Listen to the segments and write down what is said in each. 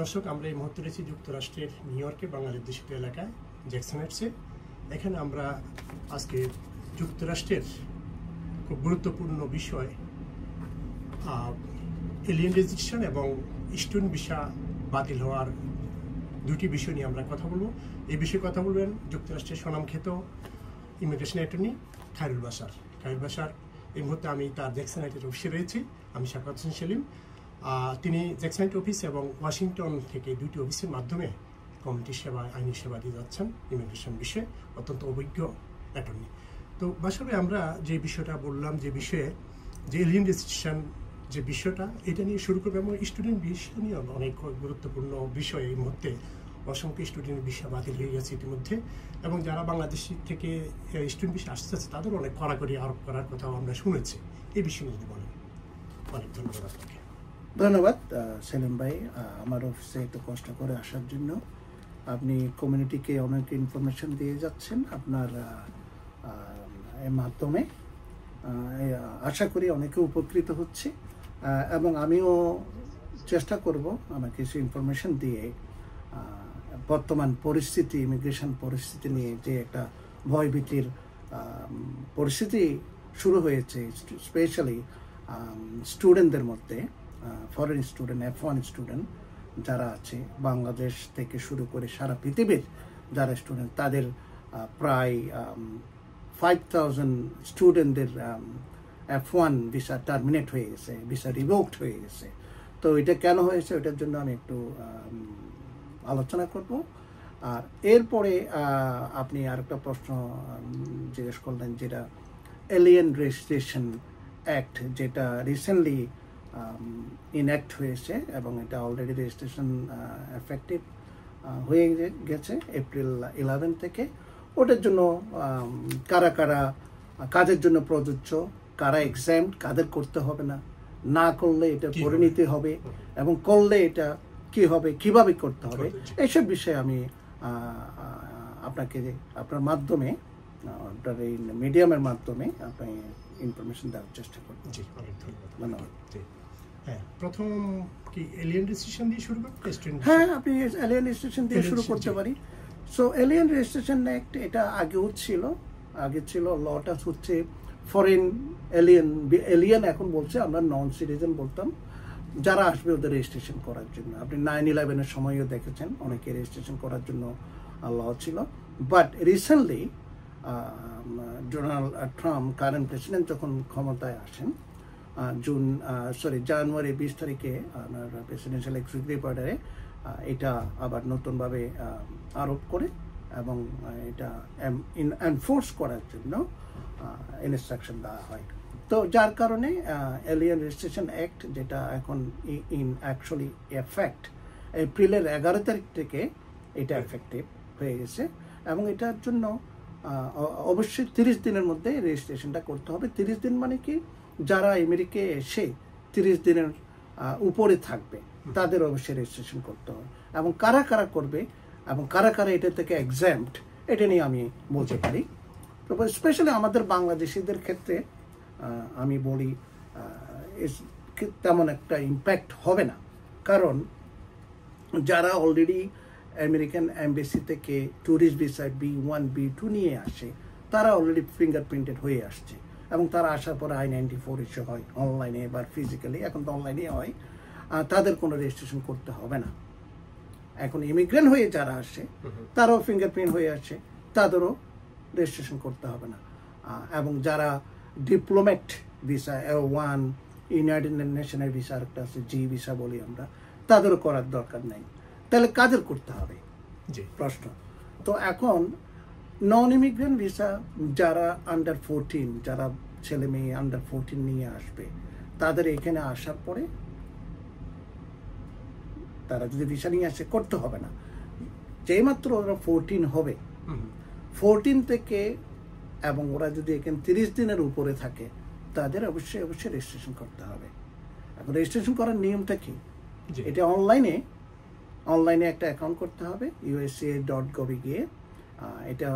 দর্শক, আমরা এই মুহূর্তে রয়েছি যুক্তরাষ্ট্রের নিউ ইয়র্কে বাঙালি দূষিত এলাকায় জ্যাকসন হাইটসে। এখানে আমরা আজকে যুক্তরাষ্ট্রের খুব গুরুত্বপূর্ণ বিষয় এলিয়েন রেজিস্ট্রেশন এবং স্টুডেন্ট ভিসা বাতিল হওয়ার দুটি বিষয় নিয়ে আমরা কথা বলবো। এই বিষয়ে কথা বলবেন যুক্তরাষ্ট্রের স্বনামখ্যাত ইমিগ্রেশন অ্যাটর্নি খায়রুল বাশার। এই মুহূর্তে আমি তার জ্যাকসন হাইটের অফিসে রয়েছি। আমি শাকাওয়াত হোসেন সেলিম। তিনি জ্যাকসন হাইট অফিস এবং ওয়াশিংটন থেকে দুটি অফিসের মাধ্যমে কমিউনিটি সেবা, আইনি সেবা দিয়ে যাচ্ছেন ইমিগ্রেশন বিষয়ে। অত্যন্ত অভিজ্ঞ অ্যাটর্নি। তো বাশার ভাই, আমরা যে বিষয়টা বললাম, যে বিষয়ে যে এলিয়েন রেজিস্ট্রেশন যে বিষয়টা, এটা নিয়ে শুরু করবে এবং স্টুডেন্ট বিষয় নিয়ে অনেক গুরুত্বপূর্ণ বিষয়। এই মুহূর্তে অসংখ্য স্টুডেন্ট ভিসা বাতিল হয়ে গেছে ইতিমধ্যে, এবং যারা বাংলাদেশ থেকে স্টুডেন্ট ভিসা আসতেছে তাদের অনেক কড়াকড়ি আরোপ করার কথাও আমরা শুনেছি। এই বিষয়ে যদি বলেন। অনেক ধন্যবাদ আপনাকে। ধন্যবাদ সেলিম ভাই, আমার অফিসে একটু কষ্ট করে আসার জন্য। আপনি কমিউনিটিকে অনেক ইনফরমেশন দিয়ে যাচ্ছেন আপনার এর মাধ্যমে। আশা করি অনেকে উপকৃত হচ্ছে, এবং আমিও চেষ্টা করব আমার কিছু ইনফরমেশন দিয়ে বর্তমান পরিস্থিতি, ইমিগ্রেশন পরিস্থিতি নিয়ে যে একটা ভয়ভীতির পরিস্থিতি শুরু হয়েছে, স্পেশালি স্টুডেন্টদের মধ্যে, ফরেন স্টুডেন্ট, F1 স্টুডেন্ট যারা আছে, বাংলাদেশ থেকে শুরু করে সারা পৃথিবীর যারা স্টুডেন্ট, তাদের প্রায় 5,000 স্টুডেন্টদের F1 ভিসা টার্মিনেট হয়ে গেছে, ভিসা রিভোকড হয়ে গেছে। তো এটা কেন হয়েছে, ওটার জন্য আমি একটু আলোচনা করব। আর এরপরে আপনি আরেকটা প্রশ্ন জিজ্ঞেস করলেন, যেটা এলিয়েন রেজিস্ট্রেশন অ্যাক্ট, যেটা রিসেন্টলি ইনঅ্যাক্ট হয়েছে এবং এটা অলরেডি রেজিস্ট্রেশন এফেক্টিভ হয়ে গেছে এপ্রিল 11 থেকে। ওটার জন্য কারা কারা কাদের জন্য প্রযোজ্য, কারা এক্সাম্পট, কাদের করতে হবে না, না করলে এটা করে নিতে হবে, এবং করলে এটা কি হবে, কিভাবে করতে হবে, এইসব বিষয়ে আমি আপনাকে আপনার মাধ্যমে, আপনার এই মিডিয়ামের মাধ্যমে আপনি ইনফরমেশন দেওয়ার চেষ্টা করব। জি, অনেক ধন্যবাদ। ধন্যবাদ। হ্যাঁ, প্রথম কি এলিয়েন রেজিস্ট্রেশন দিয়ে শুরু করব? হ্যাঁ, আপনি এলিয়েন রেজিস্ট্রেশন দিয়ে শুরু করতে পারি। সো এলিয়েন রেজিস্ট্রেশন অ্যাক্ট, এটা আগেও ছিল, লটা হচ্ছে ফরেন এলিয়েন এখন বলছে, আমরা নন সিটিজেন বলতাম, যারা আসবে ওদের রেজিস্ট্রেশন করার জন্য। আপনি 9/11-এর সময়ও দেখেছেন অনেকে রেজিস্ট্রেশন করার জন্য ল ছিল। But recently Donald Trump, current president, যখন ক্ষমতায় আসেন জানুয়ারি 20 তারিখে প্রেসিডেন্সিয়াল এক্সিকিউটিভ অর্ডারে এটা আবার নতুনভাবে আরোপ করে এবং এটা এনফোর্স করার জন্য ইনস্ট্রাকশন দেওয়া হয়। তো যার কারণে এলিয়েন রেজিস্ট্রেশন অ্যাক্ট, যেটা এখন অ্যাকচুয়ালি এফেক্ট এপ্রিলের 11 তারিখ থেকে এটা এফেক্টিভ হয়ে গেছে, এবং এটার জন্য অবশ্যই 30 দিনের মধ্যে রেজিস্ট্রেশনটা করতে হবে। 30 দিন মানে কি, যারা আমেরিকায় এসে 30 দিনের উপরে থাকবে তাদের অবশ্যই রেজিস্ট্রেশন করতে হবে, এবং কারা কারা করবে এবং কারা কারা এটা থেকে এক্সাম্পট, এটা নিয়ে আমি বলতে পারি। তো স্পেশালি আমাদের বাংলাদেশিদের ক্ষেত্রে আমি বলি তেমন একটা ইম্প্যাক্ট হবে না, কারণ যারা অলরেডি আমেরিকান এমবেসি থেকে ট্যুরিস্ট ভিসা B1, B2 নিয়ে আসে, তারা অলরেডি ফিঙ্গারপ্রিন্টেড হয়ে আসছে, এবং তারা আসার পরে I-94 ইস্যু হয় অনলাইনে বা ফিজিক্যালি, এখন তো অনলাইনে হয়। তাদের কোনো রেজিস্ট্রেশন করতে হবে না। এখন ইমিগ্রেন্ট হয়ে যারা আসে, তারাও ফিঙ্গারপ্রিন্ট হয়ে আসে, তাদেরও রেজিস্ট্রেশন করতে হবে না। এবং যারা ডিপ্লোমেট ভিসা L1, ইউনাইটেড নেশনের ভিসা একটা আছে, G ভিসা বলি আমরা, তাদেরও করার দরকার নেই। তাহলে কাদের করতে হবে প্রশ্ন। তো এখন নন ইমিগ্রেন্ট ভিসা যারা আন্ডার 14, যারা ছেলে মেয়ে আন্ডার 14 নিয়ে আসবে, তাদের এখানে আসার পরে তারা যদি ভিসা নিয়ে আসে করতে হবে না। যেই মাত্র ওরা 14 হবে, 14 থেকে, এবং ওরা যদি এখানে 30 দিনের উপরে থাকে, তাদের অবশ্যই রেজিস্ট্রেশন করতে হবে। এখন রেজিস্ট্রেশন করার নিয়মটা কি, এটা অনলাইনে একটা অ্যাকাউন্ট করতে হবে, USA.gov গিয়ে। এটা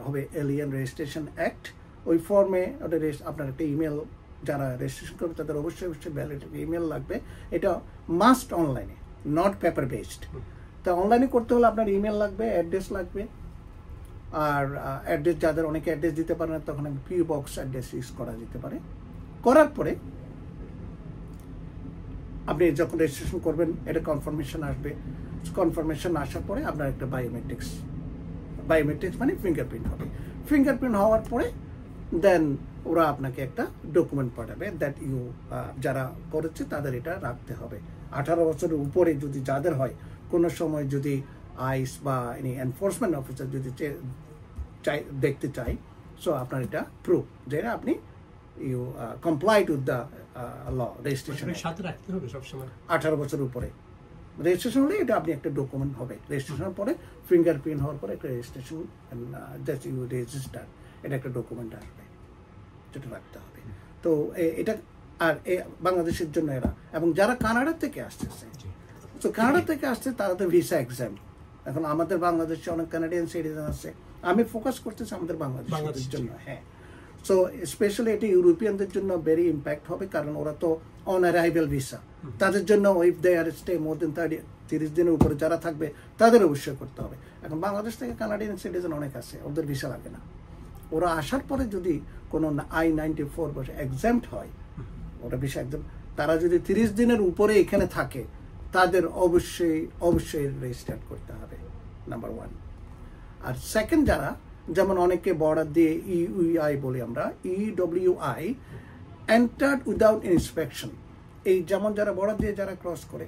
হবে এলিয়েন রেজিস্ট্রেশন অ্যাক্ট। ওই ফর্মে ওটা আপনার একটা ইমেল, যারা রেজিস্ট্রেশন করবে তাদের অবশ্যই ভ্যালিড ইমেল লাগবে। এটা মাস্ট অনলাইনে, নট পেপার বেসড। তা অনলাইনে করতে হলে আপনার ইমেল লাগবে, অ্যাড্রেস লাগবে, আর অ্যাড্রেস যাদের অনেকে অ্যাড্রেস দিতে পারে না তখন পিও বক্স অ্যাড্রেস ইউজ করা যেতে পারে। করার পরে আপনি যখন রেজিস্ট্রেশন করবেন এটা কনফার্মেশন আসবে। কনফার্মেশন আসার পরে আপনার একটা বায়োমেট্রিক্স মানে ফিঙ্গারপ্রিন্ট হবে। ফিঙ্গারপ্রিন্ট হওয়ার পরে দেন ওরা আপনাকে একটা ডকুমেন্ট পাঠাবে দ্যাট ইউ যারা করেছে তাদের এটা রাখতে হবে। 18 বছরের উপরে যদি যাদের হয়, কোনো সময় যদি আইস বা এনি এনফোর্সমেন্ট অফিসার যদি দেখতে চাই, সো আপনার এটা প্রুফ যে আপনি you complied with the law. Registration সাথে রাখতে হবে সবসময়। 18 বছরের উপরে রেজিস্ট্রেশন হলে এটা আপনি একটা ডকুমেন্ট হবে। রেজিস্ট্রেশনের পরে ফিঙ্গারপ্রিন্ট হওয়ার পরে একটা রেজিস্ট্রেশন দ্যাট ইউ রেজিস্টার, এটা একটা ডকুমেন্ট আসবে যেটা রাখতে হবে। তো এটা আর বাংলাদেশের জন্য এরা, এবং যারা কানাডা থেকে আসতেছে, তো কানাডা থেকে আসছে তারা তো ভিসা এক্সাম। এখন আমাদের বাংলাদেশে অনেক কানাডিয়ান সিটিজেন আছে, আমি ফোকাস করতেছি আমাদের বাংলাদেশের জন্য। হ্যাঁ, সো স্পেশালি এটা ইউরোপিয়ানদের জন্য ভেরি ইম্প্যাক্ট হবে, কারণ ওরা তো অন অ্যারাইভাল ভিসা। তাদের জন্য ইফ দে আর স্টে মোর দেন 30 দিনের উপরে যারা থাকবে তাদের অবশ্যই করতে হবে। এখন বাংলাদেশ থেকে কানাডিয়ান সিটিজেন অনেক আছে, ওদের ভিসা লাগে না। ওরা আসার পরে যদি কোনো I-94 বসে এক্সাম্পট হয়, ওরা ভিসা এক্সাম, তারা যদি 30 দিনের উপরে এখানে থাকে তাদের অবশ্যই রেজিস্টার করতে হবে, নাম্বার 1। আর সেকেন্ড, যারা যেমন অনেকে বর্ডার দিয়ে EUI বলি আমরা, EWI এন্টার্ড উইদাউট ইন্সপেকশন, এই যেমন যারা বর্ডার দিয়ে যারা ক্রস করে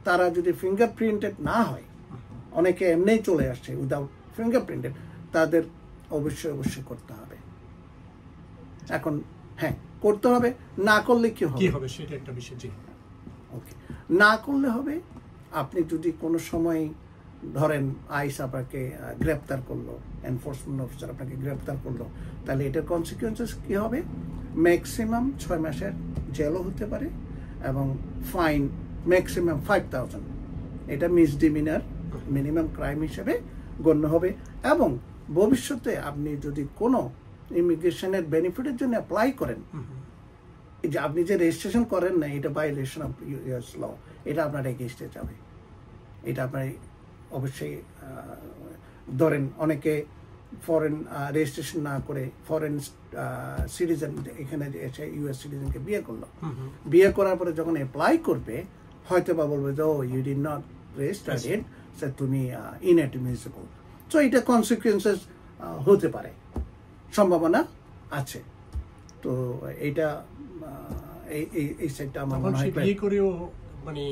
তারা যদি ফিঙ্গারপ্রিন্টেড না হয়, অনেকে এমনিই চলে আসছে উইদাউট ফিঙ্গারপ্রিন্টেড, তাদের অবশ্যই করতে হবে। এখন হ্যাঁ করতে হবে, না করলে কি হবে সেটা একটা বিষয়। জি, ওকে, না করলে হবে আপনি যদি কোনো সময় ধরেন আইস আপনাকে গ্রেপ্তার করলো, এনফোর্সমেন্ট অফিসার আপনাকে গ্রেপ্তার করলো, তাহলে এটার কনসিকুয়েন্সেস কি হবে? ম্যাক্সিমাম 6 মাসের জেলও হতে পারে এবং ফাইন ম্যাক্সিমাম 5,000। এটা মিসডিমিনার, মিনিমাম ক্রাইম হিসেবে গণ্য হবে। এবং ভবিষ্যতে আপনি যদি কোনো ইমিগ্রেশনের বেনিফিটের জন্য অ্যাপ্লাই করেন, এই যে আপনি যে রেজিস্ট্রেশন করেন না, এটা ভায়োলেশন অফ ইউএস ল, এটা আপনার এগেইনস্টে যাবে। এটা আপনার অবশ্যই ধরেন অনেকে ফরেন রেজিস্ট্রেশন না করে ফরেন সিটিজেন এখানে এসে ইউএস সিটিজেনকে বিয়ে করলো, বিয়ে করার পরে যখন অ্যাপ্লাই করবে হয়তো বা বলবে যে ও ইউ ডিড নট রেজিস্টার্ড, তুমি ইনএডমিসিবল। সো এটা কনসিকুয়েন্সেস হতে পারে, সম্ভাবনা আছে। তো এইটা এই সাইডটা আমার মনে হয় বিয়ে করেও মানে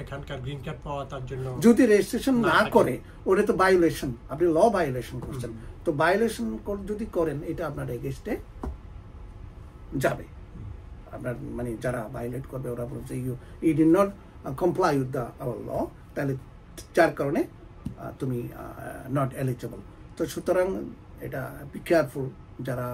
এখানকার গ্রিন কার্ড পাওয়া তার জন্য যদি রেজিস্ট্রেশন না করে, ওটা তো ভায়োলেশন, আপনি ল ভায়োলেশন করছেন। তো ভায়োলেশন যদি করেন এটা আপনার এগেইনস্টে যাবে। আপনার মানে যারা ভায়োলেট করবে ওরা বলছে you did not comply with the our law, তাহলে যার কারণে তুমি নট এলিজিবল। তো সুতরাং এটা বি কেয়ারফুল, যারা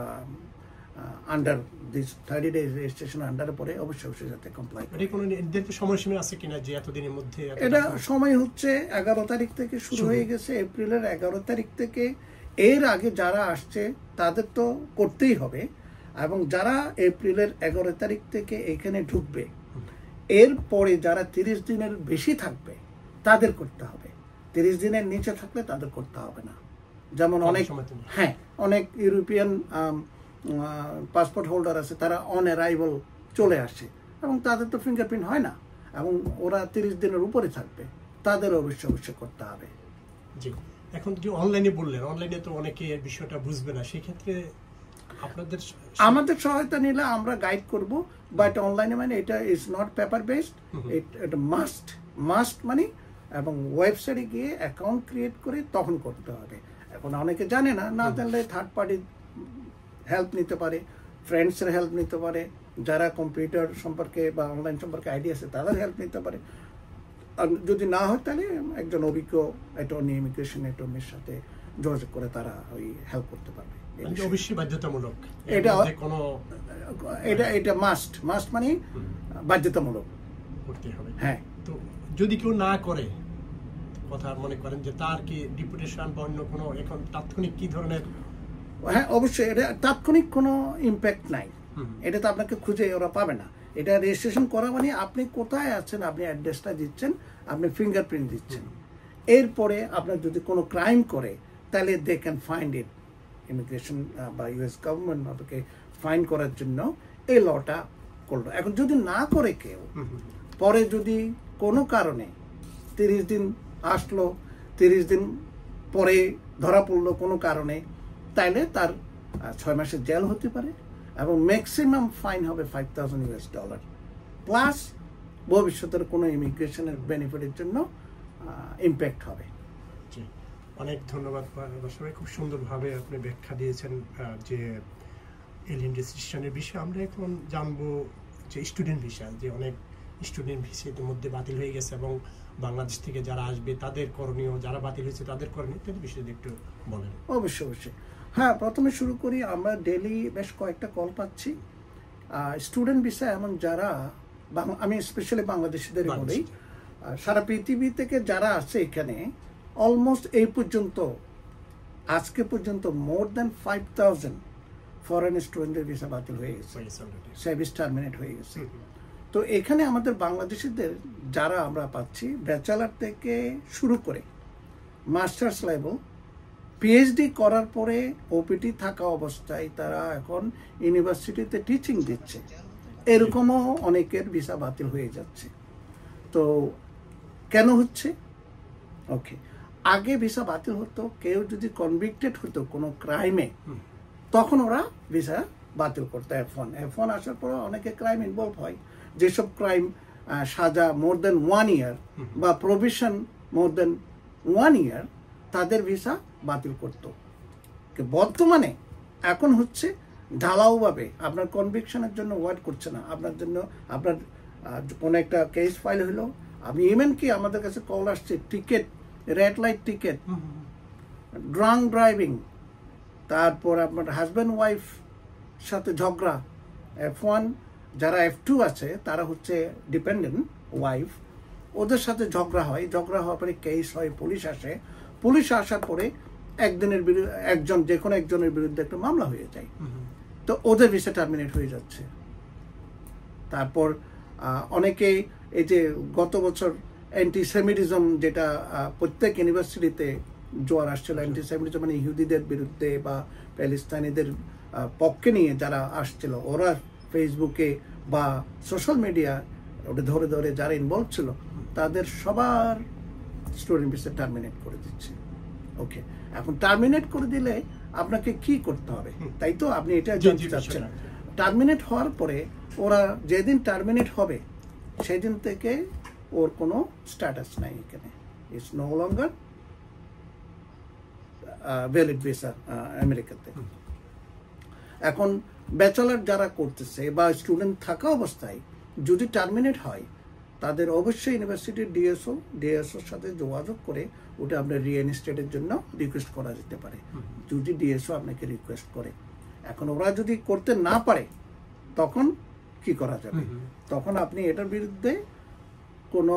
আন্ডার দিস 30 days রেজিস্ট্রেশন আন্ডারে পরে অবশ্যই যাতে কমপ্লাই করে। এটা কোনো নির্দিষ্ট সময়সীমা আছে কিনা যে এতদিনের মধ্যে? এটা সময় হচ্ছে 11 তারিখ থেকে শুরু হয়ে গেছে, এপ্রিলের 11 তারিখ থেকে। এর আগে যারা আসছে তাদের তো করতেই হবে, এবং যারা এপ্রিলের 11 তারিখ থেকে এখানে ঢুকবে এরপরে যারা 30 দিনের বেশি থাকবে তাদের করতে হবে। 30 দিনের নিচে থাকলে তাদের করতে হবে না। যেমন অনেক ইউরোপিয়ান পাসপোর্ট হোল্ডার আছে, তারা অন অ্যারাইভাল চলে আসে এবং তাদের তো ফিঙ্গারপ্রিন্ট হয় না, এবং ওরা 30 দিনের উপরে থাকবে, তাদের অবশ্যই করতে হবে। জি, এখন যে অনলাইনে বললেন, অনলাইনে তো অনেকে এই বিষয়টা বুঝবে না, সেই ক্ষেত্রে আমাদের সহায়তা নিলে আমরা গাইড করব। বাট অনলাইনে মানে এটা ইজ নট পেপার বেসড, এটা মাস্ট মানে, এবং ওয়েবসাইটে গিয়ে অ্যাকাউন্ট ক্রিয়েট করে তখন করতে হবে। এখন অনেকে জানে না জানলে থার্ড পার্টি হেল্প নিতে পারে, ফ্রেন্ডসের হেল্প নিতে পারে, যারা কম্পিউটার সম্পর্কে বা অনলাইন সম্পর্কে আইডিয়া আছে তাদের হেল্প নিতে পারে। আর যদি না হয় তাহলে একজন অভিজ্ঞ অ্যাটর্নি, ইমিগ্রেশন অ্যাটর্নির সাথে যোগাযোগ করে তারা ওই হেল্প করতে পারবে। অবশ্যই বাধ্যতামূলক, এটা মাস্ট মানে বাধ্যতামূলক করতে হবে। হ্যাঁ, তো যদি কেউ না করে, কথা মনে করেন যে তার কি ডিপুটেশন বা অন্য কোনো এখন তাৎক্ষণিক কি ধরনের? হ্যাঁ, অবশ্যই এটা তাৎক্ষণিক কোনো ইম্প্যাক্ট নাই, এটা তো আপনাকে খুঁজে ওরা পাবে না। এটা রেজিস্ট্রেশন করা মানে আপনি কোথায় আছেন, আপনি অ্যাড্রেসটা দিচ্ছেন, আপনি ফিঙ্গারপ্রিন্ট দিচ্ছেন। এরপরে আপনার যদি কোনো ক্রাইম করে তাহলে they can find it, immigration বা ইউএস গভর্নমেন্ট আপনাকে ফাইন করার জন্য এই লটা করলো। এখন যদি না করে কেউ, পরে যদি কোনো কারণে 30 দিন আসলো, 30 দিন পরে ধরা পড়লো কোনো কারণে, তাইলে তার 6 মাসের জেল হতে পারে এবং ম্যাক্সিমাম ফাইন হবে $5,000 প্লাস ভবিষ্যতের কোনো ইমিগ্রেশনের বেনিফিটের জন্য ইম্প্যাক্ট হবে। অনেক ধন্যবাদ সবাই, খুব সুন্দরভাবে আপনি ব্যাখ্যা দিয়েছেন যে এলিয়েন রেজিস্ট্রেশনের বিষয়ে। আমরা এখন জানবো যে স্টুডেন্ট ভিসা, যে অনেক স্টুডেন্ট ভিসা ইতিমধ্যে বাতিল হয়ে গেছে এবং বাংলাদেশ থেকে যারা আসবে তাদের করণীয়, যারা বাতিল হয়েছে তাদের করণীয় ইত্যাদি বিষয়ে একটু বলেন। অবশ্যই অবশ্যই। হ্যাঁ, প্রথমে শুরু করি। আমরা ডেইলি বেশ কয়েকটা কল পাচ্ছি স্টুডেন্ট ভিসা এমন যারা, আমি স্পেশালি বাংলাদেশিদের বলি, সারা পৃথিবী থেকে যারা আছে এখানে অলমোস্ট এই পর্যন্ত আজকে পর্যন্ত মোর দ্যান 5,000 ফরেন স্টুডেন্টের ভিসা বাতিল হয়ে গেছে, সার্ভিস টার্মিনেট হয়ে গেছে। তো এখানে আমাদের বাংলাদেশিদের যারা আমরা পাচ্ছি ব্যাচেলার থেকে শুরু করে মাস্টার্স লেভেল, পিএইচডি করার পরে ওপিটি থাকা অবস্থায় তারা এখন ইউনিভার্সিটিতে টিচিং দিচ্ছে, এরকমও অনেকের ভিসা বাতিল হয়ে যাচ্ছে। তো কেন হচ্ছে? ওকে, আগে ভিসা বাতিল হতো কেউ যদি কনভিক্টেড হতো কোনো ক্রাইমে, তখন ওরা ভিসা বাতিল করতো। F1 আসার পর অনেকে ক্রাইম ইনভলভ হয়, যেসব ক্রাইম সাজা মোর দেন 1 ইয়ার বা প্রভিশন মোর দেন 1 ইয়ার, তাদের ভিসা বাতিল করতো। বর্তমানে এখন হচ্ছে ঢালাওভাবে আপনার কনভিকশনের জন্য ওয়েট করছে না, আপনার জন্য আপনার কোনো একটা কেস ফাইল হলো, আপনি ইভেন কি আমাদের কাছে কল আসছে ticket, red light ticket, drunk driving, তারপর আপনার হাজব্যান্ড ওয়াইফ সাথে ঝগড়া, F1 যারা F2 আছে তারা হচ্ছে ডিপেন্ডেন্ট ওয়াইফ, ওদের সাথে ঝগড়া হয়, ঝগড়া হওয়ার পরে কেস হয়, পুলিশ আসে, পুলিশ আসার পরে যে কোনো একজনের বিরুদ্ধে একটা মামলা হয়ে যায়, তো ওদের ভিসা টার্মিনেট হয়ে যাচ্ছে। তারপর অনেকে এই যে গত বছর অ্যান্টিসেমিটিজম, যেটা প্রত্যেক ইউনিভার্সিটিতে জোয়ার আসছিল, অ্যান্টিসেমিটিজম মানে ইহুদিদের বিরুদ্ধে বা প্যালেস্তাইনিদের পক্ষে নিয়ে যারা আসছিল, ওরা ফেসবুকে বা সোশ্যাল মিডিয়া ওটা ধরে ধরে যারা ইনভলভ ছিল তাদের সবার স্টুডেন্ট ভিসা টার্মিনেট করে দিচ্ছে। ওকে, এখন টার্মিনেট করে দিলে আপনাকে কি করতে হবে, তাই তো আপনি এটা জানতে চাচ্ছেন। টার্মিনেট হওয়ার পরে ওরা যেদিন টার্মিনেট হবে সেদিন থেকে ওর কোনো স্ট্যাটাস নাই এখানে, it's no longer valid visa আমেরিকাতে। এখন ব্যাচেলার যারা করতেছে বা স্টুডেন্ট থাকা অবস্থায় যদি টার্মিনেট হয়, তাদের অবশ্যই ইউনিভার্সিটির ডিএসওর সাথে যোগাযোগ করে ওটা আপনার রিইনস্টেটের জন্য রিকোয়েস্ট করা যেতে পারে, যদি ডিএসও আপনাকে রিকোয়েস্ট করে। এখন ওরা যদি করতে না পারে তখন কি করা যাবে? তখন আপনি এটার বিরুদ্ধে কোনো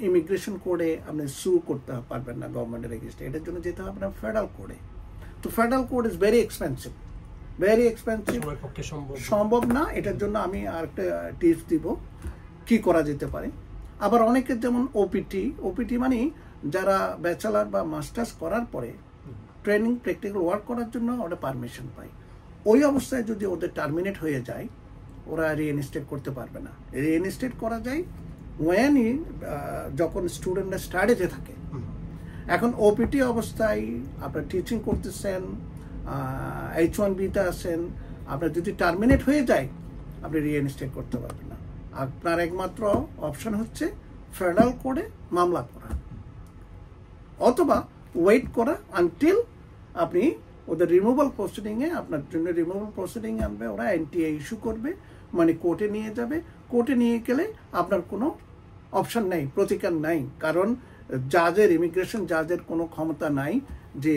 ইমিগ্রেশন কোডে আপনি সু করতে পারবেন না গভর্নমেন্টের এগেইনস্টে, এটার জন্য যেতে হবে আপনার ফেডারেল কোডে। তো federal code is very expensive, সম্ভব না। এটার জন্য আমি আরেকটা টিপস দিব কি করা যেতে পারে। আবার অনেকের যেমন ওপিটি মানে যারা ব্যাচেলার বা মাস্টার্স করার পরে ট্রেনিং প্র্যাকটিক্যাল ওয়ার্ক করার জন্য ওটা পারমিশন পায়, ওই অবস্থায় যদি ওদের টার্মিনেট হয়ে যায় ওরা রিইনস্টেট করতে পারবে না। রিইনস্টেট করা যায় যখন স্টুডেন্টরা স্টাডিতে থাকে। এখন ওপিটি অবস্থায় আপনার টিচিং করতেছেন, H1Bতে আছেন, আপনার যদি টার্মিনেট হয়ে যায় আপনি রিইনস্টেট করতে পারবেন না। আপনার একমাত্র অপশন হচ্ছে ফেডারেল কোডে মামলা করা অথবা ওয়েট করা আনটিল আপনি ওদের রিমুভাল প্রসিডিংয়ে, আপনার জন্য রিমুভাল প্রসিডিং আনবে ওরা, এনটিএ ইস্যু করবে, মানে কোর্টে নিয়ে যাবে। কোর্টে নিয়ে গেলে আপনার কোনো অপশন নাই, প্রতিকার নাই, কারণ ইমিগ্রেশন জাজের কোনো ক্ষমতা নাই যে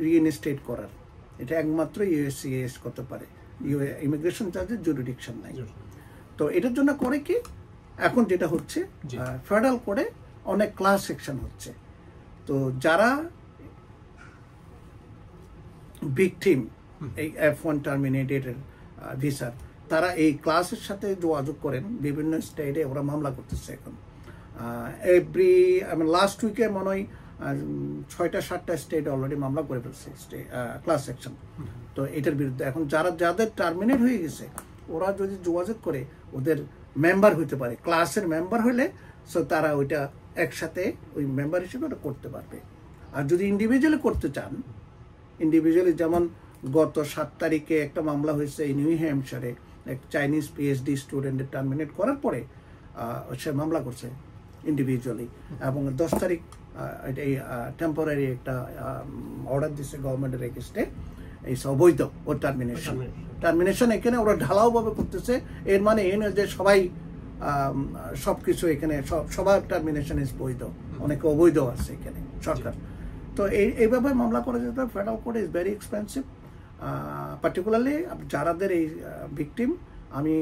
রিইনস্টেট করার, এটা একমাত্র ইউএসসিএস করতে পারে, ইমিগ্রেশন জাজের জুরিডিকশন নাই। তো এটার জন্য করে কি এখন যেটা হচ্ছে ফেডারেল কোডে অনেক ক্লাস সেকশন হচ্ছে, তো যারা ভিকটিম এই F1 টার্মিনেটেড ভিসার তারা এই ক্লাসের সাথে যোগাযোগ করেন, বিভিন্ন স্টেটে ওরা মামলা করতেছে এখন। লাস্ট উইকে মনে হয় 6টা-7টা স্টেট অলরেডি মামলা করে ফেলছে ক্লাস সেকশন। তো এটার বিরুদ্ধে এখন যাদের টার্মিনেট হয়ে গেছে ওরা যদি যোগাযোগ করে ওদের মেম্বার হইতে পারে, ক্লাসের মেম্বার হইলে সো তারা ওইটা একসাথে ওই মেম্বার হিসেবে ওটা করতে পারবে। আর যদি ইন্ডিভিজুয়ালি করতে চান, ইন্ডিভিজুয়ালি যেমন গত 7 তারিখে একটা মামলা হয়েছে এই নিউ হ্যাম্পশারে, এক চাইনিজ পিএইচডি স্টুডেন্টের টার্মিনেট করার পরে সে মামলা করছে ইন্ডিভিজুয়ালি, এবং 10 তারিখ এই টেম্পোরারি একটা অর্ডার দিচ্ছে গভর্নমেন্টের এগেইনস্টে, এই অবৈধ ও টার্মিনেশন এখানে ওরা ঢালাওভাবে করতেছে। এর মানে এই নয় যে সবাই সবকিছু এখানে সবার টার্মিনেশন ইজ বৈধ, অনেকে অবৈধ আছে এখানে সরকার। তো এইভাবে মামলা করা যেতে পারে। Federal court is very expensive, particularly যারাদের এই ভিকটিম। আমি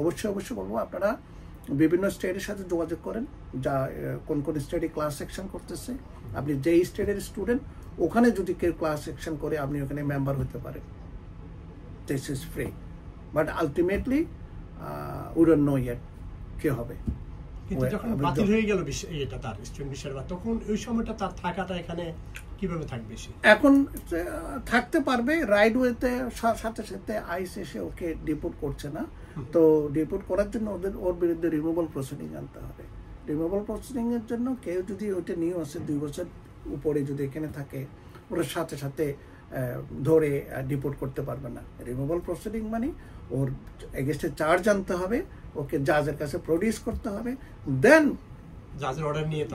অবশ্যই বলবো আপনারা বিভিন্ন স্টেটের সাথে যোগাযোগ করেন, যা কোন স্টেটে ক্লাস সেকশন করতেছে। আপনি যেই স্টেটের স্টুডেন্ট ওখানে যদি কেউ ক্লাস সেকশন করে আপনি ওখানে মেম্বার হতে পারেন। This is free, but ultimately we don't know yet কি হবে। কিন্তু যখন বাতিল হয়ে গেল এটা তার স্টুডেন্ট বিষয়, তখন ওই সময়টা তার থাকাটা এখানে কিভাবে থাকবে? এখন থাকতে পারবে রাইট ওয়েতে, সাথে সাথে আইস এসে ওকে ডিপোর্ট করছে না। তো ডিপোর্ট করার জন্য ওর বিরুদ্ধে রিমুভাল প্রসিডিং আনতে হবে। রিমুভাল প্রসিডিং এর জন্য কেউ যদি ওইটা নিয়ে আসে 2 বছর উপরে যদি এখানে থাকে, ওরা সাথে সাথে ধরে ডিপোর্ট করতে পারবে না। রিমুভাল প্রসিডিং মানে ওর এগেইনস্টে চার্জ আনতে হবে, ওকে জাজের কাছে প্রডিউস করতে হবে, দেন জাজের অর্ডার নিয়ে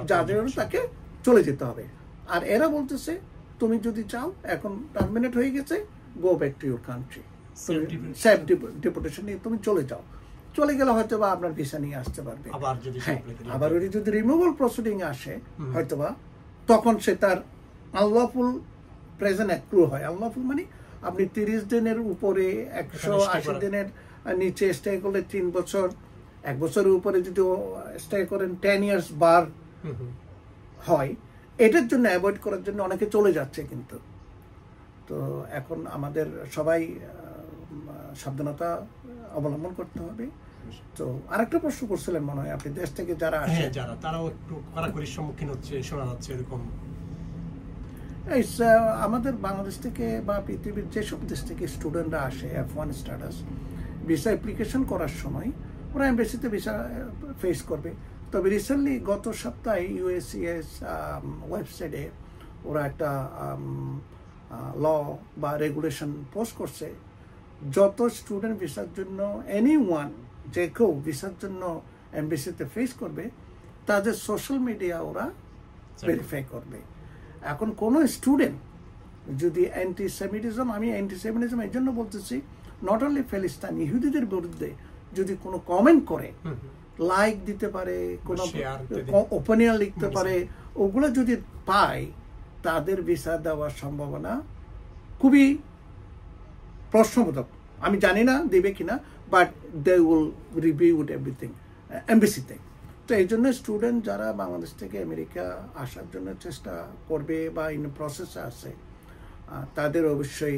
তাকে চলে যেতে হবে। আর এরা বলতেছে তুমি যদি চাও এখন টার্মিনেট হয়ে গেছে, go back to your country, safe deportation নিয়ে তুমি চলে যাও। চলে গেলে হয়তো বা আপনার ভিসা নিয়ে আসতে পারবে। আবার ওই যদি রিমুভাল প্রসিডিং আসে হয়তোবা তখন সে তার আনলফুল প্রেজেন্ট অ্যাক্রু হয়। আনলফুল মানে আপনি 30 দিনের উপরে 180 দিনের নিচে স্টে করলে 3 বছর, 1 বছরের উপরে যদি স্টে করেন 10 ইয়ার্স বার হয়। এটার জন্য অ্যাভয়েড করার জন্য অনেকে চলে যাচ্ছে কিন্তু। তো এখন আমাদের সবাই সাবধানতা অবলম্বন করতে হবে। তো আরেকটা প্রশ্ন করছিলেন মনে হয় আপনি, দেশ থেকে যারা আসে তারাও একটু কড়াকড়ির সম্মুখীন হচ্ছে শোনা যাচ্ছে এরকম। আমাদের বাংলাদেশ থেকে বা পৃথিবীর যেসব দেশ থেকে স্টুডেন্টরা আসে F1 স্ট্যাটাস ভিসা অ্যাপ্লিকেশন করার সময় ওরা এমবেসিতে ভিসা ফেস করবে। তবে রিসেন্টলি গত সপ্তাহে ইউএসসিএস ওয়েবসাইটে ওরা একটা ল বা রেগুলেশন পোস্ট করছে, যত স্টুডেন্ট ভিসার জন্য এনিওয়ান যে কেউ ভিসার জন্য এমবেসিতে ফেস করবে তাদের সোশ্যাল মিডিয়া ওরা ভেরিফাই করবে। এখন কোনো স্টুডেন্ট যদি অ্যান্টিসেমিটিজম, আমি অ্যান্টিসেমিটিজম এই জন্য বলতেছি, নট অনলি প্যালেস্টাইন, ইহুদিদের বিরুদ্ধে যদি কোনো কমেন্ট করে, লাইক দিতে পারে, কোনো ওপিনিয়ন লিখতে পারে, ওগুলো যদি পায় তাদের ভিসা দেওয়ার সম্ভাবনা খুবই প্রশ্নবোধক। আমি জানি না দেবে কিনা, but they will review everything এমবেসিতে। তো এই জন্য স্টুডেন্ট যারা বাংলাদেশ থেকে আমেরিকা আসার জন্য চেষ্টা করবে বা ইন প্রসেসে আছে, তাদের অবশ্যই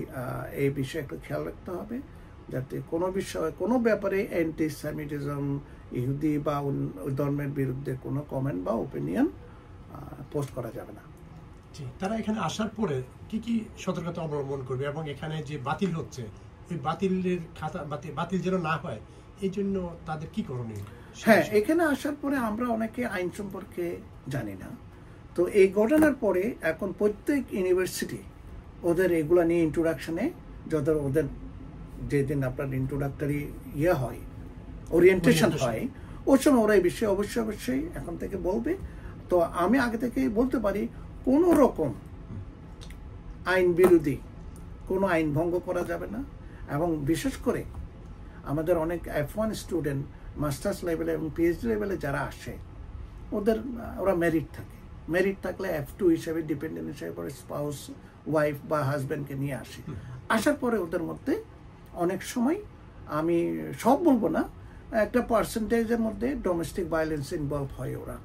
এই বিষয়ে একটু খেয়াল রাখতে হবে যাতে কোনো ব্যাপারে অ্যান্টিসেমিটিজম, ইহুদি বা ধর্মের বিরুদ্ধে কোনো কমেন্ট বা ওপিনিয়ন পোস্ট করা যাবে না। তারা এখানে আসার পরে কি কি সতর্কতা অবলম্বন করবে, এবং এখানে যে বাতিল হচ্ছে ওই বাতিলের খাতা বাতিল যেন না হয় এই জন্য তাদের কি করণীয়? হ্যাঁ, এখানে আসার পরে আমরা অনেকে আইন সম্পর্কে জানি না। তো এই ঘটনার পরে এখন প্রত্যেক ইউনিভার্সিটি ওদের এগুলা নিয়ে ইন্ট্রোডাকশনে, যাদের ওদের যেদিন আপনার ইন্ট্রোডাক্টরি হয়, ওরিয়েন্টেশন হয়, ওই সময় ওরা এই বিষয়ে অবশ্যই এখন থেকে বলবে। তো আমি আগে থেকে বলতে পারি কোনো রকম আইন বিরোধী কোনো আইন ভঙ্গ করা যাবে না। এবং বিশেষ করে আমাদের অনেক F1 স্টুডেন্ট মাস্টার্স লেভেলে এবং পিএইচডি লেভেলে যারা আসে ওরা মেরিট থাকলে F2 হিসেবে ডিপেন্ডেন্ট হিসেবে স্পাউস, ওয়াইফ বা হাজব্যান্ডকে নিয়ে আসে। আসার পরে ওদের মধ্যে অনেক সময়, আমি সব বলবো না, একটা পার্সেন্টেজের মধ্যে ডোমেস্টিক ভায়োলেন্স ইনভলভ হয় ওরা।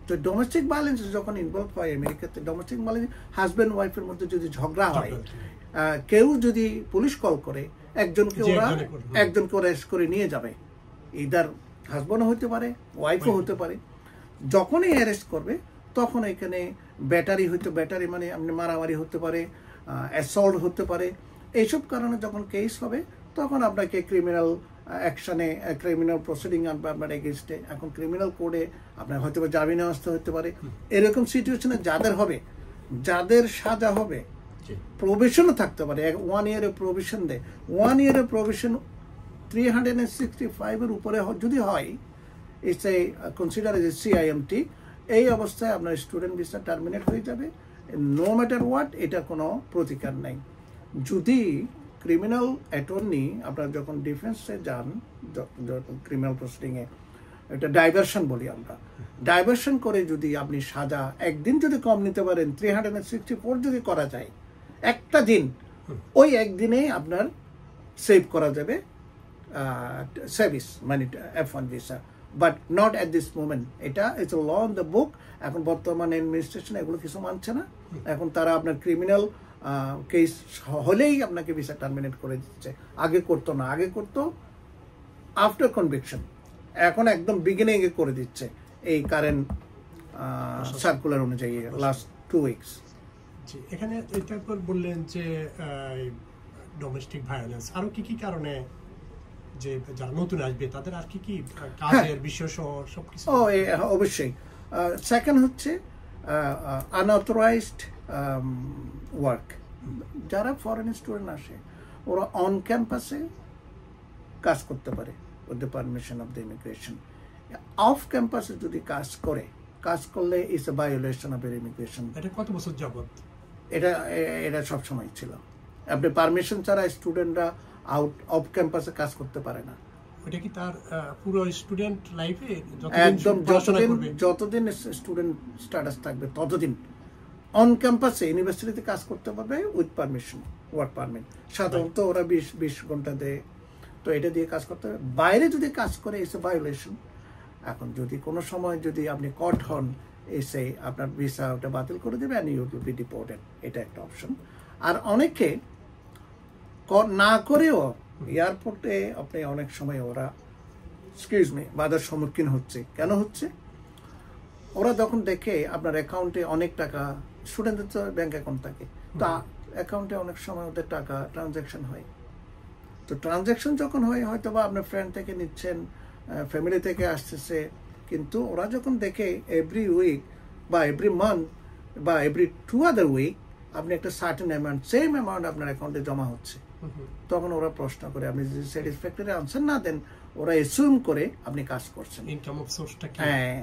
তো ডোমেস্টিক ভায়োলেন্স যখন ইনভলভ হয় আমেরিকাতে, ডোমেস্টিক ভায়োলেন্স হাজব্যান্ড ওয়াইফের মধ্যে যদি ঝগড়া হয়, কেউ যদি পুলিশ কল করে একজনকে ওরা অ্যারেস্ট করে নিয়ে যাবে, ইদার হাজব্যান্ডও হতে পারে, ওয়াইফও হতে পারে। যখনই অ্যারেস্ট করবে তখন এখানে ব্যাটারি মানে আপনি মারামারি হতে পারে, অ্যাসল্ট হতে পারে। এইসব কারণে যখন কেস হবে তখন আপনাকে ক্রিমিনাল অ্যাকশনে, ক্রিমিনাল প্রসিডিং আনবে আপনার এগেনস্টে। এখন ক্রিমিনাল কোডে আপনার হয়তো বা জামিনে আসতে হতে পারে। এরকম সিচুয়েশনে যাদের সাজা হবে, প্রভিশনও থাকতে পারে, 1 ইয়ারের প্রভিশন দেয়। 1 ইয়ারের প্রভিশন 365 উপরে যদি হয়, it's a consider as a CIMT। এই অবস্থায় আপনার স্টুডেন্ট ভিসা টার্মিনেট হয়ে যাবে, নো ম্যাটার হোয়াট, এটা কোনো প্রতিকার নাই। যদি ক্রিমিনাল অ্যাটর্নি আপনার যখন ডিফেন্সে যান, ক্রিমিনাল প্রসিডিংয়ে, এটা ডাইভার্সন বলি আমরা, ডাইভার্সন করে যদি আপনি সাজা একদিন যদি কম নিতে পারেন, 364 যদি করা যায় একটা দিন, ওই একদিনে আপনার সেভ করা যাবে সার্ভিস মানে F1 visa, but not at this moment. এটা it's law on the book. এখন বর্তমান অ্যাডমিনিস্ট্রেশন এগুলো কিছু মানছে না। এখন তারা আপনার ক্রিমিনাল কেস হলেই আপনাকে ভিসা টার্মিনেট করে দিচ্ছে। আগে করতো না, আগে করতো আফটার কনভিকশন, এখন একদম বিগিনিং এ করে দিচ্ছে এই কারেন্ট সার্কুলার অনুযায়ী লাস্ট 2 উইকস। এখানে এটা বললেন যে ডোমেস্টিক ভায়োলেন্স, আরো কি কি কারণে যে যারা নতুন আসবে তাদের আর কি কি কাজের বিষয় সহ সবকিছু? অবশ্যই। সেকেন্ড হচ্ছে আনঅথরাইজড ওয়ার্ক। যারা ফরেন স্টুডেন্ট আসে ওরা অন ক্যাম্পাসে কাজ করতে পারে with the permission of the immigration. Of ক্যাম্পাসে যদি কাজ করলে it's a violation of immigration. এটা কত বছর যাবত? এটা সবসময় ছিল। আপনি পারমিশন ছাড়া স্টুডেন্টরা আউট অফ ক্যাম্পাসে কাজ করতে পারে না। এটা কি তার পুরো স্টুডেন্ট লাইফে একদম যতদিন স্টুডেন্ট স্ট্যাটাস থাকবে ততদিন অন ক্যাম্পাসে ইউনিভার্সিটিতে কাজ করতে পারবে উইথ পারমিশন, ওয়ার্ক পারমিট। সাধারণত ওরা 20 ঘন্টা দেয়, তো এটা দিয়ে কাজ করতে হবে। বাইরে যদি কাজ করে এসে ভায়োলেশন। এখন যদি কোনো সময় যদি আপনি কট হন, এসে আপনার ভিসা ওটা বাতিল করে দেবে and you will be deported, এটা একটা অপশন। আর অনেকে না করেও এয়ারপোর্টে আপনি অনেক সময় ওরা বাধার সম্মুখীন হচ্ছে। কেন হচ্ছে? ওরা যখন দেখে আপনার অ্যাকাউন্টে অনেক টাকা, স্টুডেন্টদের তো ব্যাংক অ্যাকাউন্ট থাকে, তা অ্যাকাউন্টে অনেক সময় ওদের টাকা ট্রানজ্যাকশন হয়। তো ট্রানজ্যাকশন যখন হয়, হয়তো বা আপনার ফ্রেন্ড থেকে নিচ্ছেন, ফ্যামিলি থেকে আসতেছে, কিন্তু ওরা যখন দেখে এভরি উইক বা এভরি মান্থ বা এভরি 2 আদার উইক আপনি একটা সার্টেন অ্যামাউন্ট, সেম অ্যামাউন্ট আপনার অ্যাকাউন্টে জমা হচ্ছে, তখন ওরা প্রশ্ন করে। আপনি যদি স্যাটিসফ্যাক্টরি আনসার না দেন, ওরা এসিউম করে আপনি কাজ করছেন। ইনকাম অফ সোর্সটা কি? হ্যাঁ,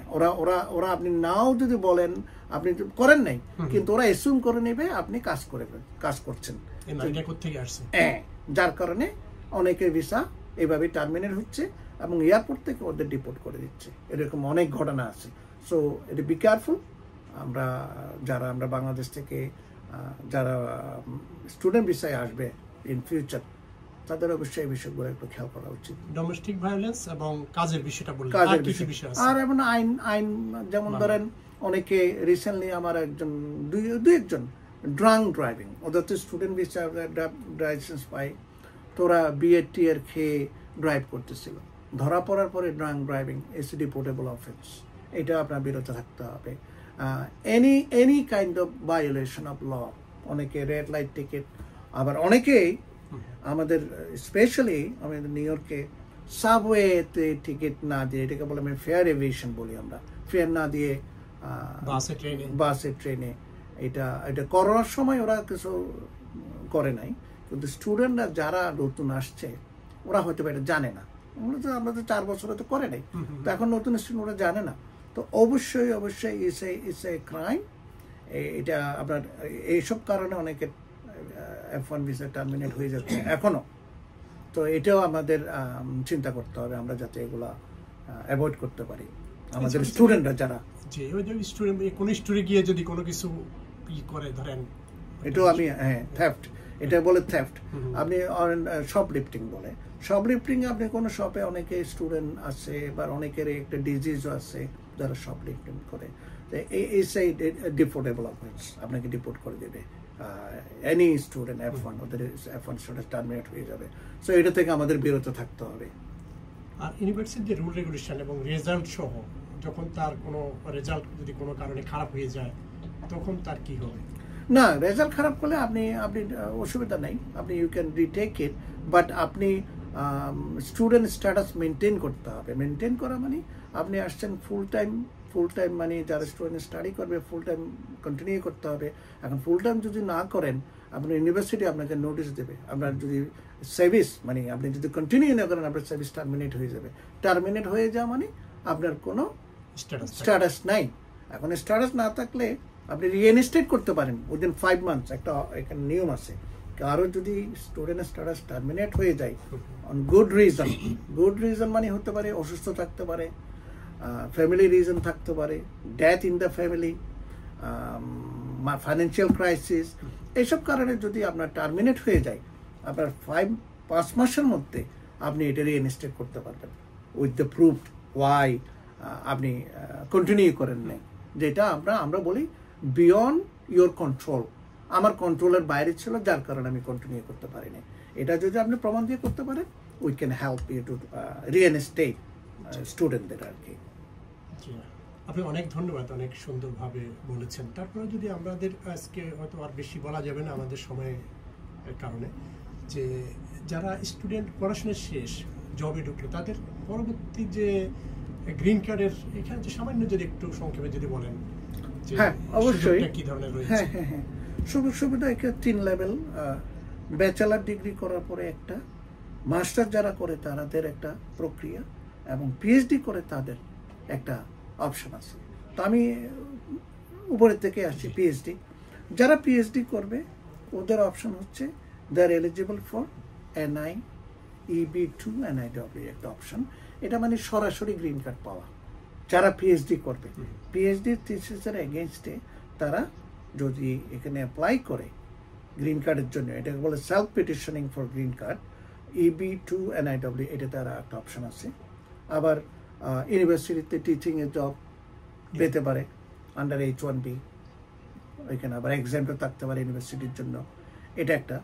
ওরা আপনি নাও যদি বলেন আপনি করেন নাই, কিন্তু ওরা এসিউম করে নেবে আপনি কাজ করছেন। হ্যাঁ, যার কারণে অনেকের ভিসা এভাবে টার্মিনেট হচ্ছে এবং এয়ারপোর্ট থেকে ওদের ডিপোর্ট করে দিচ্ছে। এরকম অনেক ঘটনা আছে। সো এটা বি কেয়ারফুল। আমরা বাংলাদেশ থেকে যারা স্টুডেন্ট ভিসায় আসবে ইন ফিউচার, তাদের অবশ্যই এই বিষয়গুলো একটু খেয়াল করা উচিত। ডোমেস্টিক ভায়োলেন্স এবং কাজের বিষয়টা বললেন, কাজের বিষয় আর এমন আইন যেমন ধরেন অনেকে রিসেন্টলি আমার একজন ড্রাঙ্ক ড্রাইভিং, ওদের তো স্টুডেন্ট ভিসা লাইসেন্স পাই, তোরা BAT এর খেয়ে ড্রাইভ করতেছিল, ধরা পড়ার পরে drunk driving is deportable offence. এটা আপনার বিরত থাকতে হবে। Any kind of violation of law, অনেকে রেড লাইট টিকিট, আবার অনেকেই আমাদের স্পেশালি আমাদের নিউ ইয়র্কে সাবওয়েতে টিকিট না দিয়ে, এটাকে বলে আমি ফেয়ার এভিয়েশন বলি আমরা, ফেয়ার না দিয়ে বাসে ট্রেনে, এটা করোনার সময় ওরা কিছু করে নাই, কিন্তু স্টুডেন্টরা যারা নতুন আসছে ওরা হয়তো এটা জানে না। আমরা তো 4 বছরে তো করে নাই, তো এখন নতুন স্টুডেন্ট ওরা জানে না। তো অবশ্যই ইটস এ ক্রাইম। এটা আপনার এইসব কারণে অনেকে F1 ভিসা টার্মিনেট হয়ে যাচ্ছে এখনো। তো এটাও আমাদের চিন্তা করতে হবে, আমরা যাতে এগুলা অ্যাভয়েড করতে পারি। আমাদের স্টুডেন্টরা যারা কোন স্টুডেন্ট গিয়ে যদি কোনো কিছু করে, ধরেন এটাও আমি থেফট, এটা বলে থেফট। আপনি শপলিফটিং বলে, শপলিফটিং আপনি কোনো শপে অনেকে স্টুডেন্ট আছে বা অনেকের একটা ডিজিজও আছে যারা শপলিফটিং করে, ডিপোর্টেবল অফেন্স, আপনাকে ডিপোর্ট করে দেবে। এনি স্টুডেন্ট F1 ওদের F1 স্টুডেন্ট টার্মিনেট হয়ে যাবে। সো এটা থেকে আমাদের বিরত থাকতে হবে। আর ইউনিভার্সিটির যে রুল রেগুলেশন এবং রেজাল্ট সহ যখন তার কোনো রেজাল্ট যদি কোনো কারণে খারাপ হয়ে যায় তখন তার কি হবে? না, রেজাল্ট খারাপ করলে আপনি অসুবিধা নেই, আপনি you can retake it, but আপনি স্টুডেন্ট স্ট্যাটাস মেনটেন করতে হবে। মেনটেন করা মানে আপনি আসছেন ফুল টাইম মানে যারা স্টুডেন্ট স্টাডি করবে ফুল টাইম কন্টিনিউ করতে হবে। এখন ফুল টাইম যদি না করেন আপনার ইউনিভার্সিটি আপনাকে নোটিশ দেবে। আপনার যদি সার্ভিস মানে আপনি যদি কন্টিনিউ না করেন আপনার সার্ভিস টার্মিনেট হয়ে যাবে। টার্মিনেট হয়ে যাওয়া মানে আপনার কোনো স্ট্যাটাস নাই। এখন স্ট্যাটাস না থাকলে আপনি রিইনস্টেট করতে পারেন উইদিন 5 মান্থস। একটা এখানে নিয়ম আছে, কারো যদি স্টুডেন্ট স্ট্যাটাস টার্মিনেট হয়ে যায় অন গুড রিজন মানে হতে পারে অসুস্থ থাকতে পারে, ফ্যামিলি রিজন থাকতে পারে, death in the family, financial crisis, এইসব কারণে যদি আপনার টার্মিনেট হয়ে যায় আপনার 5 মাসের মধ্যে আপনি এটা রিইনস্টেট করতে পারবেন উইথ দ্য প্রুফ ওয়াই আপনি কন্টিনিউ করেন নাই, যেটা আমরা বলি বিয়ন্ড ইয়োর কন্ট্রোল। আমার কন্ট্রোলের বাইরে ছিল যার কারণে আমি কন্টিনিউ করতে পারিনি। এটা যদি আপনি প্রমাণ দিয়ে করতে পারেন we can help you to reinstate স্টুডেন্টদের আর কি। আপনি অনেক ধন্যবাদ, অনেক সুন্দরভাবে বলেছেন। তারপরে যদি আমাদের আজকে হয়তো আর বেশি বলা যাবে না আমাদের সময়ের কারণে, যে যারা স্টুডেন্ট পড়াশোনা শেষ জবে ঢুকলো তাদের পরবর্তী যে গ্রিন কার্ডের এখানে যে সামান্য যদি একটু সংক্ষেপে যদি বলেন। হ্যাঁ অবশ্যই, কি ধরনের রয়েছে? হ্যাঁ সুবিধা এখানে 3 লেভেল। ব্যাচেলার ডিগ্রি করার পরে একটা, মাস্টার যারা করে তাদের একটা প্রক্রিয়া, এবং পিএইচডি করে তাদের একটা অপশন আছে। তো আমি উপরের থেকে আসছি পিএইচডি। যারা পিএইচডি করবে ওদের অপশন হচ্ছে they are eligible for NI EB2 NIW একটা অপশন। এটা মানে সরাসরি গ্রিন কার্ড পাওয়া যারা পিএইচডি করবে। পিএইচডি থিসিসের এগেইনস্টে তারা যদি এখানে অ্যাপ্লাই করে গ্রিন কার্ডের জন্য, এটাকে বলে self petitioning for green card, EB2 NIW এটা তারা একটা অপশন আছে। আবার ইউনিভার্সিটিতে টিচিংয়ের জব পেতে পারে আন্ডার H1B, এখানে আবার এক্সামটা থাকতে পারে ইউনিভার্সিটির জন্য, এটা একটা।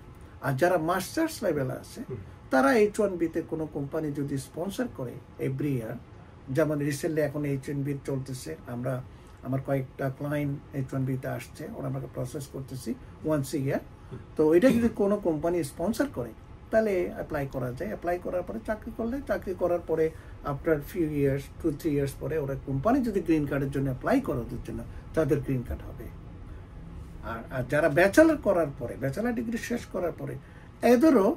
আর যারা মাস্টার্স লেভেলে আছে তারা H1Bতে কোনো কোম্পানি যদি স্পন্সর করে এভরি ইয়ার, যেমন রিসেন্টলি এখন H1B চলতেছে, আমার কয়েকটা ক্লায়েন্ট H1Bতে আসছে, ওরা আমাকে প্রসেস করতেছি ওয়ান্স এ ইয়ার। তো এটা যদি কোনো কোম্পানি স্পন্সর করে তাহলে অ্যাপ্লাই করা যায়। অ্যাপ্লাই করার পরে চাকরি করার পরে আফটার ফিউ ইয়ার্স 2-3 ইয়ার্স পরে ওরা কোম্পানি যদি গ্রিন কার্ডের জন্য অ্যাপ্লাই করে ওদের জন্য তাদের গ্রিন কার্ড হবে। আর যারা ব্যাচেলার করার পরে, ব্যাচেলার ডিগ্রি শেষ করার পরে এদেরও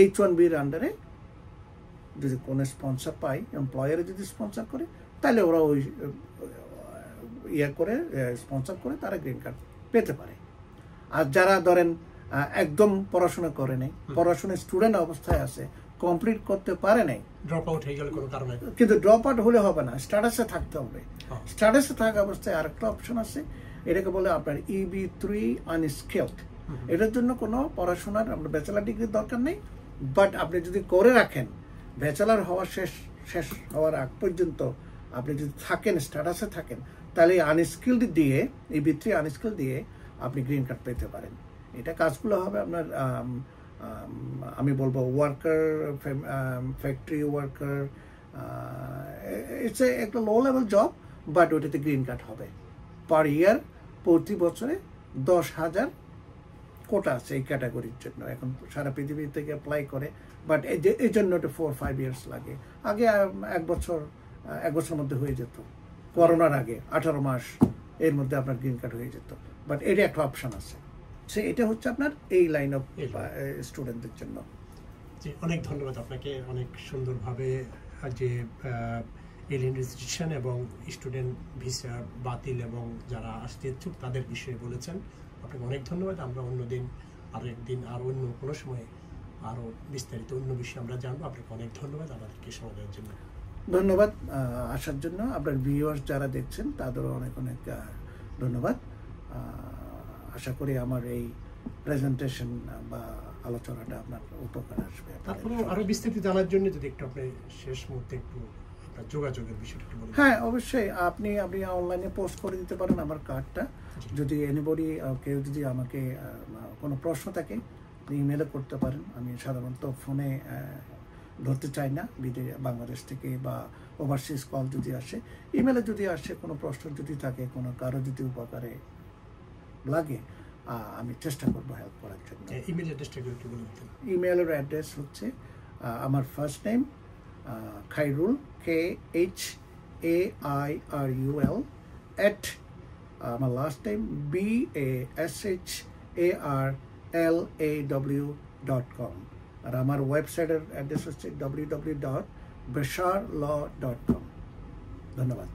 H1Bর আন্ডারে যদি কোনো স্পন্সর পায়, এমপ্লয়ারে যদি স্পন্সর করে তাহলে ওরা ওই স্পন্সর করে তারা গ্রিন কার্ড পেতে পারে। আর যারা ধরেন একদম পড়াশোনা করে নাই, পড়াশোনা স্টুডেন্ট অবস্থায় আছে, কমপ্লিট করতে পারে নাই, ড্রপ আউট হয়ে গেল কোনো কারণে, কিন্তু ড্রপ আউট হলে হবে না, স্ট্যাটাসে থাকতে হবে। স্ট্যাটাসে থাকা অবস্থায় আরেকটা অপশন আছে, এটাকে বলে আপনার EB3 আনস্কিলড। এটার জন্য কোনো পড়াশোনার আপনার ব্যাচেলার ডিগ্রির দরকার নেই, বাট আপনি যদি করে রাখেন ব্যাচেলার হওয়া শেষ হওয়ার আগ পর্যন্ত আপনি যদি থাকেন, স্ট্যাটাসে থাকেন, তাহলে আনস্কিলড দিয়ে EB3 আনস্কিলড দিয়ে আপনি গ্রিন কার্ড পেতে পারেন। এটা কাজগুলো হবে আপনার আমি বলবো ওয়ার্কার, ফ্যাক্টরি ওয়ার্কার, ইটস একটা লো লেভেল জব, বাট ওটাতে গ্রিন কার্ড হবে পার ইয়ার। প্রতি বছরে 10,000 কোটা আছে এই ক্যাটাগরির জন্য, এখন সারা পৃথিবী থেকে অ্যাপ্লাই করে, বাট এই জন্য ওটা 4-5 ইয়ার্স লাগে। আগে 1 বছর মধ্যে হয়ে যেত, করোনার আগে 18 মাস এর মধ্যে আপনার গ্রিন কার্ড হয়ে যেত, বাট এটা একটা অপশন আছে। সে এটা হচ্ছে আপনার এই লাইন অফ স্টুডেন্টদের জন্য। জি, অনেক ধন্যবাদ আপনাকে, অনেক সুন্দরভাবে যে এলিয়েন রেজিস্ট্রেশন এবং স্টুডেন্ট ভিসা বাতিল এবং যারা আসতে ইচ্ছুক তাদের বিষয়ে বলেছেন। আপনাকে অনেক ধন্যবাদ। আমরা অন্যদিন আরও একদিন আর অন্য কোনো সময় আরও বিস্তারিত অন্য বিষয়ে আমরা জানবো। আপনাকে অনেক ধন্যবাদ আমাদেরকে সময় দেওয়ার জন্য। ধন্যবাদ আসার জন্য। আপনার ভিউয়ার্স যারা দেখছেন তাদেরও অনেক ধন্যবাদ। আশা করি আমার এই প্রেজেন্টেশন বা আলোচনাটা আপনার উপকার আসবে। তারপরে আরো বিস্তারিত জানার জন্য যদি একটু আপনি শেষ মুহূর্তে একটু আপনার যোগাযোগের বিষয়টা একটু বলুন। হ্যাঁ, অবশ্যই আপনি অনলাইনে পোস্ট করে দিতে পারেন আমার কার্ডটা। যদি এনিবডি কেউ যদি আমাকে কোনো প্রশ্ন থাকে ইমেলে করতে পারেন। আমি সাধারণত ফোনে ধরতে চাই না, বাংলাদেশ থেকে বা ওভারসিজ কল যদি আসে। ইমেলে যদি আসে কোনো প্রশ্ন যদি থাকে, কোনো কারো যদি উপকারে লাগে, আমি চেষ্টা করবো হেল্প করার জন্য। ইমেল অ্যাড্রেসটা একটু বলে দিতেন। ইমেলের অ্যাড্রেস হচ্ছে আমার ফার্স্ট নেম খাইরুল KHAIRUL আমার লাস্ট নেম BASHARLAW.com। আর আমার ওয়েবসাইটের অ্যাড্রেস হচ্ছে www.basharlaw.com। ধন্যবাদ।